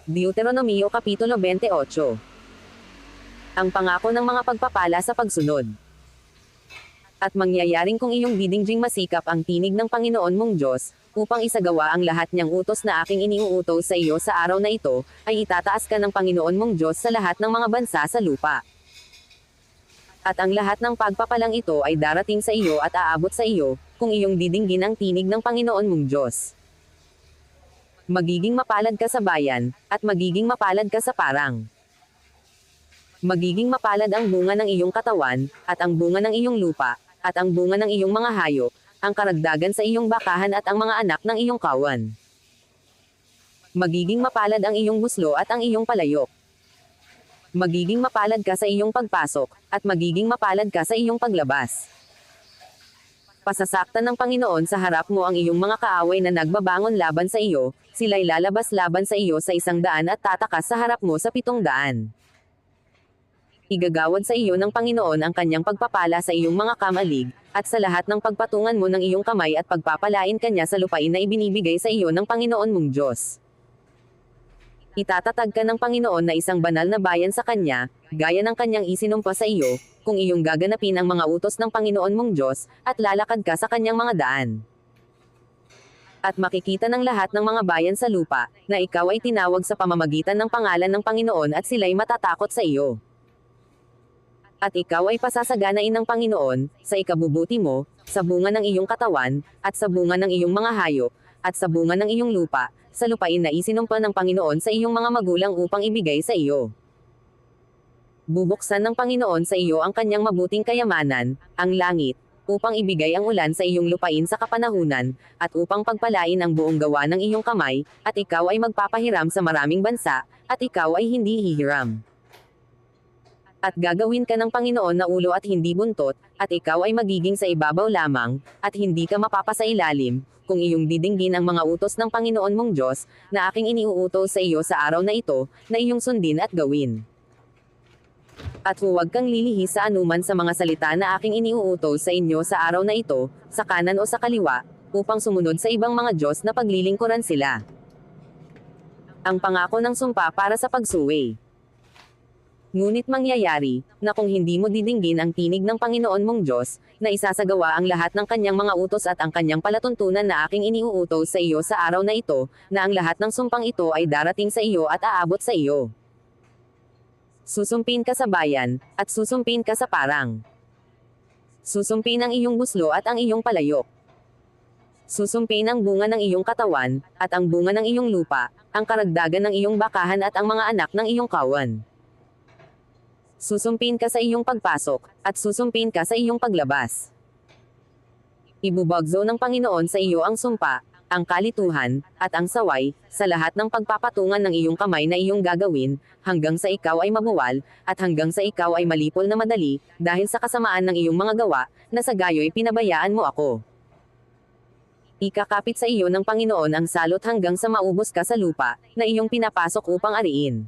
Deuteronomio Kapitulo 28. Ang pangako ng mga pagpapala sa pagsunod. At mangyayaring kung iyong didingjing masikap ang tinig ng Panginoon mong Diyos, upang isagawa ang lahat niyang utos na aking iniuutos sa iyo sa araw na ito, ay itataas ka ng Panginoon mong Diyos sa lahat ng mga bansa sa lupa. At ang lahat ng pagpapalang ito ay darating sa iyo at aabot sa iyo, kung iyong didinggin ang tinig ng Panginoon mong Diyos. Magiging mapalad ka sa bayan, at magiging mapalad ka sa parang. Magiging mapalad ang bunga ng iyong katawan, at ang bunga ng iyong lupa, at ang bunga ng iyong mga hayop, ang karagdagan sa iyong bakahan at ang mga anak ng iyong kawan. Magiging mapalad ang iyong buslo at ang iyong palayok. Magiging mapalad ka sa iyong pagpasok, at magiging mapalad ka sa iyong paglabas. Pasasaktan ng Panginoon sa harap mo ang iyong mga kaaway na nagbabangon laban sa iyo, sila'y lalabas laban sa iyo sa 100 at tatakas sa harap mo sa 700. Igagawad sa iyo ng Panginoon ang kanyang pagpapala sa iyong mga kamalig, at sa lahat ng pagpatungan mo ng iyong kamay at pagpapalain kanya sa lupain na ibinibigay sa iyo ng Panginoon mong Diyos. Itatatag ka ng Panginoon na isang banal na bayan sa kanya, gaya ng kanyang isinumpa sa iyo, kung iyong gaganapin ang mga utos ng Panginoon mong Diyos, at lalakad ka sa kanyang mga daan. At makikita ng lahat ng mga bayan sa lupa, na ikaw ay tinawag sa pamamagitan ng pangalan ng Panginoon at sila'y matatakot sa iyo. At ikaw ay pasasaganain ng Panginoon, sa ikabubuti mo, sa bunga ng iyong katawan, at sa bunga ng iyong mga hayop, at sa bunga ng iyong lupa, sa lupain na isinumpa ng Panginoon sa iyong mga magulang upang ibigay sa iyo. Bubuksan ng Panginoon sa iyo ang kanyang mabuting kayamanan, ang langit, upang ibigay ang ulan sa iyong lupain sa kapanahunan, at upang pagpalain ang buong gawa ng iyong kamay, at ikaw ay magpapahiram sa maraming bansa, at ikaw ay hindi hihiram. At gagawin ka ng Panginoon na ulo at hindi buntot, at ikaw ay magiging sa ibabaw lamang, at hindi ka mapapasailalim, kung iyong didinggin ang mga utos ng Panginoon mong Diyos, na aking iniuutos sa iyo sa araw na ito, na iyong sundin at gawin. At huwag kang lilihis sa anuman sa mga salita na aking iniuutos sa inyo sa araw na ito, sa kanan o sa kaliwa, upang sumunod sa ibang mga Diyos na paglilingkuran sila. Ang pangako ng sumpa para sa pagsuway. Ngunit mangyayari, na kung hindi mo didinggin ang tinig ng Panginoon mong Diyos, na isasagawa ang lahat ng kanyang mga utos at ang kanyang palatuntunan na aking iniuutos sa iyo sa araw na ito, na ang lahat ng sumpang ito ay darating sa iyo at aabot sa iyo. Susumpin ka sa bayan, at susumpin ka sa parang. Susumpin ang iyong buslo at ang iyong palayok. Susumpin ang bunga ng iyong katawan, at ang bunga ng iyong lupa, ang karagdagan ng iyong bakahan at ang mga anak ng iyong kawan. Susumpin ka sa iyong pagpasok, at susumpin ka sa iyong paglabas. Ibubagzo ng Panginoon sa iyo ang sumpa, ang kalituhan, at ang saway, sa lahat ng pagpapatungan ng iyong kamay na iyong gagawin, hanggang sa ikaw ay mabuwal, at hanggang sa ikaw ay malipol na madali, dahil sa kasamaan ng iyong mga gawa, na sa gayo'y pinabayaan mo ako. Ikakapit sa iyo ng Panginoon ang salot hanggang sa maubos ka sa lupa, na iyong pinapasok upang ariin.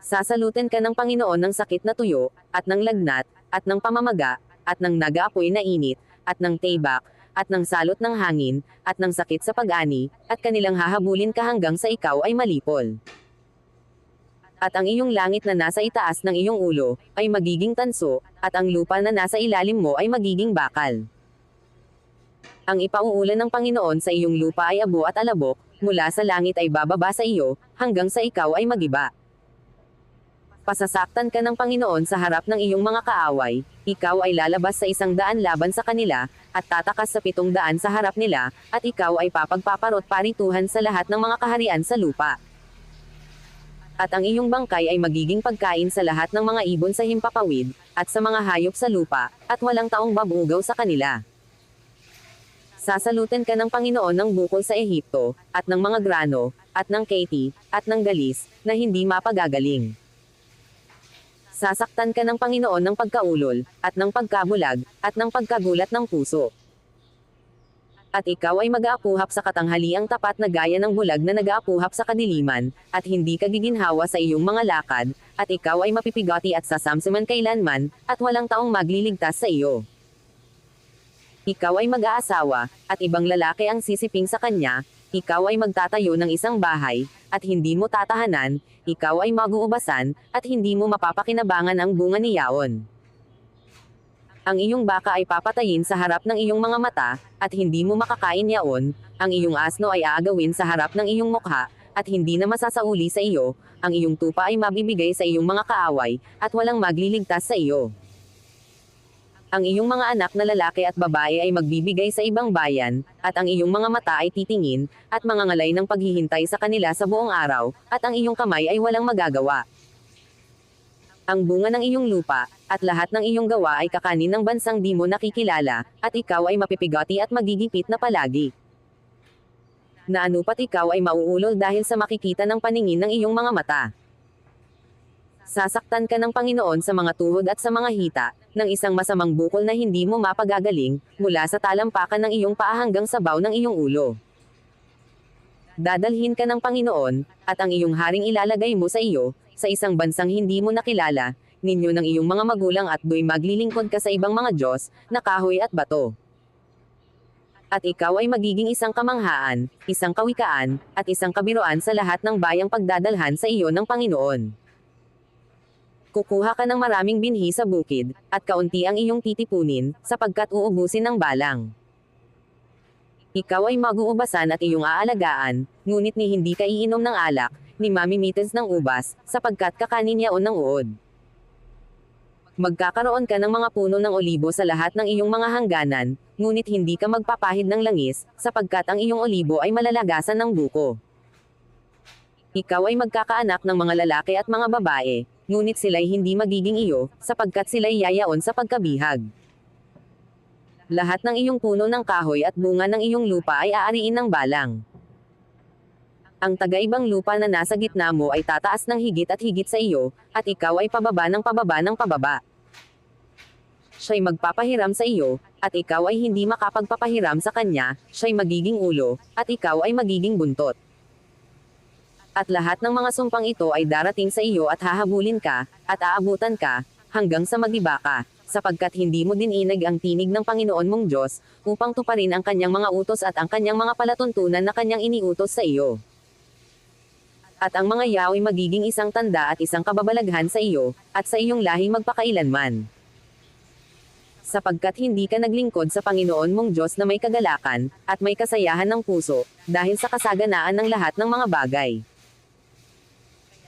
Sasalutin ka ng Panginoon ng sakit na tuyo, at ng lagnat, at ng pamamaga, at ng nag-aapoy na init, at ng tebak, at ng salot ng hangin, at ng sakit sa pag-ani, at kanilang hahabulin ka hanggang sa ikaw ay malipol. At ang iyong langit na nasa itaas ng iyong ulo, ay magiging tanso, at ang lupa na nasa ilalim mo ay magiging bakal. Ang ipauulan ng Panginoon sa iyong lupa ay abo at alabok, mula sa langit ay bababa sa iyo, hanggang sa ikaw ay magiba. Pasasaktan ka ng Panginoon sa harap ng iyong mga kaaway, ikaw ay lalabas sa 100 laban sa kanila, at tatakas sa 700 sa harap nila, at ikaw ay papagpaparot parituhan sa lahat ng mga kaharian sa lupa. At ang iyong bangkay ay magiging pagkain sa lahat ng mga ibon sa himpapawid, at sa mga hayop sa lupa, at walang taong babugaw sa kanila. Sasalutin ka ng Panginoon ng bukol sa Ehipto, at ng mga grano, at ng keti, at ng galis, na hindi mapagagaling. Sasaktan ka ng Panginoon ng pagkaulol, at ng pagkabulag, at ng pagkagulat ng puso. At ikaw ay mag-aapuhap sa katanghaliang tapat na gaya ng bulag na nag-aapuhap sa kadiliman, at hindi ka giginhawa sa iyong mga lakad, at ikaw ay mapipigati at sasamsiman kailanman, at walang taong magliligtas sa iyo. Ikaw ay mag-aasawa, at ibang lalaki ang sisiping sa kanya, ikaw ay magtatayo ng isang bahay, at hindi mo tatahanan, ikaw ay mag-uubasan, at hindi mo mapapakinabangan ang bunga ni yaon. Ang iyong baka ay papatayin sa harap ng iyong mga mata, at hindi mo makakain yaon, ang iyong asno ay aagawin sa harap ng iyong mukha, at hindi na masasauli sa iyo, ang iyong tupa ay mabibigay sa iyong mga kaaway, at walang magliligtas sa iyo. Ang iyong mga anak na lalaki at babae ay magbibigay sa ibang bayan, at ang iyong mga mata ay titingin, at mangangalay ng paghihintay sa kanila sa buong araw, at ang iyong kamay ay walang magagawa. Ang bunga ng iyong lupa, at lahat ng iyong gawa ay kakanin ng bansang di mo nakikilala, at ikaw ay mapipigati at magigipit na palagi. Na anupat ikaw ay mauulol dahil sa makikita ng paningin ng iyong mga mata. Sasaktan ka ng Panginoon sa mga tuhod at sa mga hita, ng isang masamang bukol na hindi mo mapagagaling, mula sa talampakan ng iyong paa hanggang sa baw ng iyong ulo. Dadalhin ka ng Panginoon, at ang iyong haring ilalagay mo sa iyo, sa isang bansang hindi mo nakilala, ninyo ng iyong mga magulang at do'y maglilingkod ka sa ibang mga Diyos, na kahoy at bato. At ikaw ay magiging isang kamanghaan, isang kawikaan, at isang kabiruan sa lahat ng bayang pagdadalhan sa iyo ng Panginoon. Kukuha ka ng maraming binhi sa bukid, at kaunti ang iyong titipunin, sapagkat uubusin ng balang. Ikaw ay mag-uubasan at iyong aalagaan, ngunit ni hindi ka iinom ng alak, ni mamimitas ng ubas, sapagkat kakanin yaon ng uod. Magkakaroon ka ng mga puno ng olibo sa lahat ng iyong mga hangganan, ngunit hindi ka magpapahid ng langis, sapagkat ang iyong olibo ay malalagasan ng buko. Ikaw ay magkakaanak ng mga lalaki at mga babae, ngunit sila'y hindi magiging iyo, sapagkat sila'y yayaon sa pagkabihag. Lahat ng iyong puno ng kahoy at bunga ng iyong lupa ay aariin ng balang. Ang tagaibang lupa na nasa gitna mo ay tataas ng higit at higit sa iyo, at ikaw ay pababa ng pababa ng pababa. Siya'y magpapahiram sa iyo, at ikaw ay hindi makapagpapahiram sa kanya, siya'y magiging ulo, at ikaw ay magiging buntot. At lahat ng mga sumpang ito ay darating sa iyo at hahabulin ka, at aabutan ka, hanggang sa magiba ka, sapagkat hindi mo dininag ang tinig ng Panginoon mong Diyos, upang tuparin ang kanyang mga utos at ang kanyang mga palatuntunan na kanyang iniutos sa iyo. At ang mga yaw ay magiging isang tanda at isang kababalaghan sa iyo, at sa iyong lahi magpakailanman. Sapagkat hindi ka naglingkod sa Panginoon mong Diyos na may kagalakan, at may kasayahan ng puso, dahil sa kasaganaan ng lahat ng mga bagay.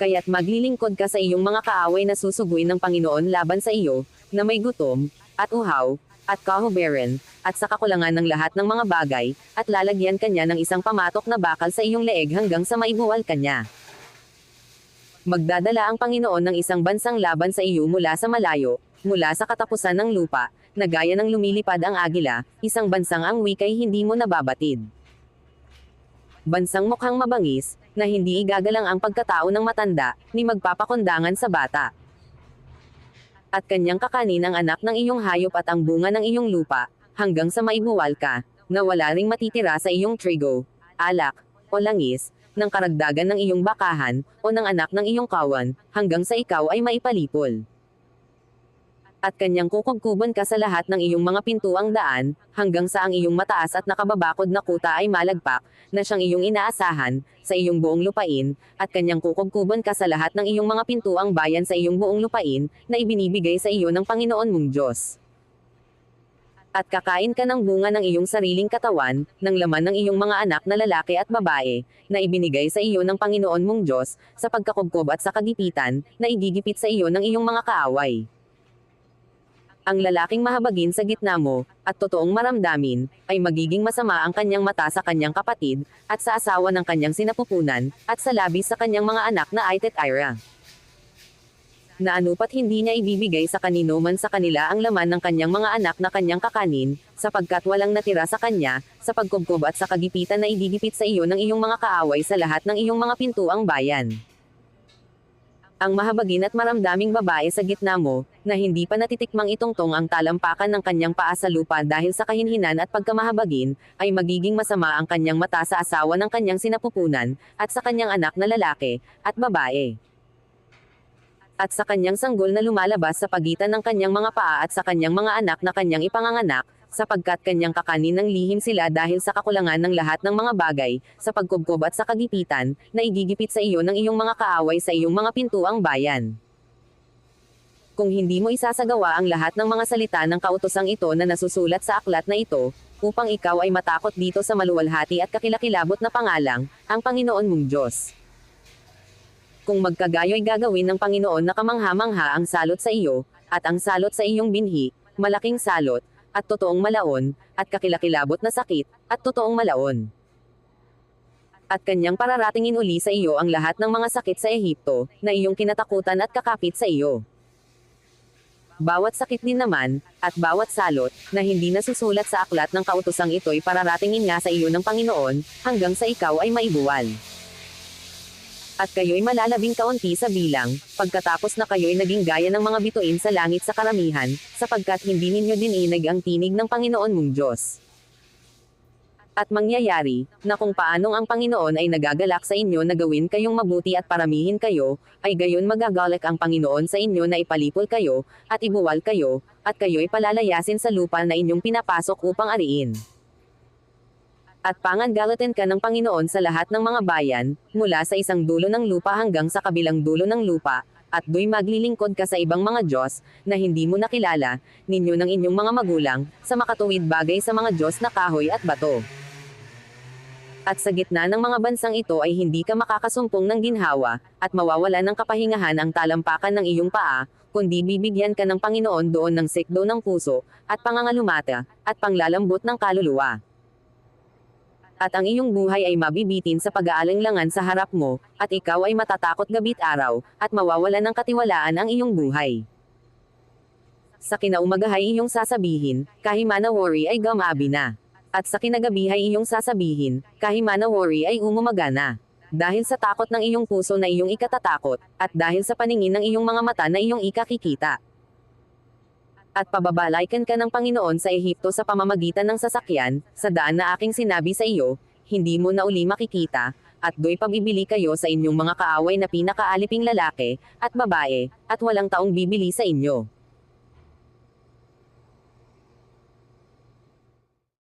Kaya't maglilingkod ka sa iyong mga kaaway na susuguin ng Panginoon laban sa iyo, na may gutom, at uhaw, at kahuberan, at sa kakulangan ng lahat ng mga bagay, at lalagyan kanya ng isang pamatok na bakal sa iyong leeg hanggang sa maibuwal kanya. Magdadala ang Panginoon ng isang bansang laban sa iyo mula sa malayo, mula sa katapusan ng lupa, na gaya ng lumilipad ang agila, isang bansang ang wika'y hindi mo nababatid. Bansang mukhang mabangis, na hindi igagalang ang pagkatao ng matanda, ni magpapakundangan sa bata. At kanyang kakanin ang anak ng iyong hayop at ang bunga ng iyong lupa, hanggang sa maibuwal ka, na wala ring matitira sa iyong trigo, alak, o langis, ng karagdagan ng iyong bakahan, o ng anak ng iyong kawan, hanggang sa ikaw ay maipalipol. At kanyang kukubkuban ka sa lahat ng iyong mga pintuang daan, hanggang sa ang iyong mataas at nakababakod na kuta ay malagpak, na siyang iyong inaasahan, sa iyong buong lupain, at kanyang kukubkuban ka sa lahat ng iyong mga pintuang bayan sa iyong buong lupain, na ibinibigay sa iyo ng Panginoon mong Diyos. At kakain ka ng bunga ng iyong sariling katawan, ng laman ng iyong mga anak na lalaki at babae, na ibinigay sa iyo ng Panginoon mong Diyos, sa pagkakubkob at sa kagipitan, na igigipit sa iyo ng iyong mga kaaway. Ang lalaking mahabagin sa gitna mo, at totoong maramdamin, ay magiging masama ang kanyang mata sa kanyang kapatid, at sa asawa ng kanyang sinapupunan, at sa labis sa kanyang mga anak na Ite at Ira. Na anupat hindi niya ibibigay sa kanino man sa kanila ang laman ng kanyang mga anak na kanyang kakanin, sapagkat walang natira sa kanya, sa pagkubkob at sa kagipitan na igigipit sa iyo ng iyong mga kaaway sa lahat ng iyong mga pintuang bayan. Ang mahabagin at maramdaming babae sa gitna mo, na hindi pa natitikmang itungtong ang talampakan ng kanyang paa sa lupa dahil sa kahinhinan at pagkamahabagin, ay magiging masama ang kanyang mata sa asawa ng kanyang sinapupunan, at sa kanyang anak na lalaki, at babae. At sa kanyang sanggol na lumalabas sa pagitan ng kanyang mga paa at sa kanyang mga anak na kanyang ipanganganak, sapagkat kanyang kakanin ng lihim sila dahil sa kakulangan ng lahat ng mga bagay, sa pagkubkob at sa kagipitan, na igigipit sa iyo ng iyong mga kaaway sa iyong mga pintuang bayan. Kung hindi mo isasagawa ang lahat ng mga salita ng kautosang ito na nasusulat sa aklat na ito, upang ikaw ay matakot dito sa maluwalhati at kakilakilabot na pangalang, ang Panginoon mong Diyos. Kung magkagayo'y gagawin ng Panginoon na kamangha-mangha ang salot sa iyo, at ang salot sa iyong binhi, malaking salot, at totoong malaon, at kakilakilabot na sakit, at totoong malaon. At kanyang pararatingin uli sa iyo ang lahat ng mga sakit sa Ehipto, na iyong kinatakutan at kakapit sa iyo. Bawat sakit din naman, at bawat salot, na hindi nasusulat sa aklat ng kautosang ito'y pararatingin nga sa iyo ng Panginoon, hanggang sa ikaw ay maibuwal. At kayo'y malalabing kaunti sa bilang, pagkatapos na kayo'y naging gaya ng mga bituin sa langit sa karamihan, sapagkat hindi ninyo dininig ang tinig ng Panginoon mong Diyos. At mangyayari, na kung paanong ang Panginoon ay nagagalak sa inyo na gawin kayong mabuti at paramihin kayo, ay gayon magagalak ang Panginoon sa inyo na ipalipol kayo, at ibuwal kayo, at kayo'y palalayasin sa lupa na inyong pinapasok upang ariin. At pangangalatin ka ng Panginoon sa lahat ng mga bayan, mula sa isang dulo ng lupa hanggang sa kabilang dulo ng lupa, at do'y maglilingkod ka sa ibang mga Diyos, na hindi mo nakilala, ninyo ng inyong mga magulang, sa makatuwid bagay sa mga Diyos na kahoy at bato. At sa gitna ng mga bansang ito ay hindi ka makakasumpong ng ginhawa, at mawawala ng kapahingahan ang talampakan ng iyong paa, kundi bibigyan ka ng Panginoon doon ng sikdo ng puso, at pangangalumata, at panglalambot ng kaluluwa. At ang iyong buhay ay mabibitin sa pag-aalinlangan sa harap mo, at ikaw ay matatakot gabit araw, at mawawalan ng katiwalaan ang iyong buhay. Sa kinaumagahay iyong sasabihin, kahimana worry ay gamabi na. At sa kinagabihay iyong sasabihin, kahimana worry ay umumaga na. Dahil sa takot ng iyong puso na iyong ikatatakot, at dahil sa paningin ng iyong mga mata na iyong ikakikita. At pababalaikan ka ng Panginoon sa Ehipto sa pamamagitan ng sasakyan, sa daan na aking sinabi sa iyo, hindi mo na uli makikita, at do'y pabibili kayo sa inyong mga kaaway na pinakaaliping lalaki, at babae, at walang taong bibili sa inyo.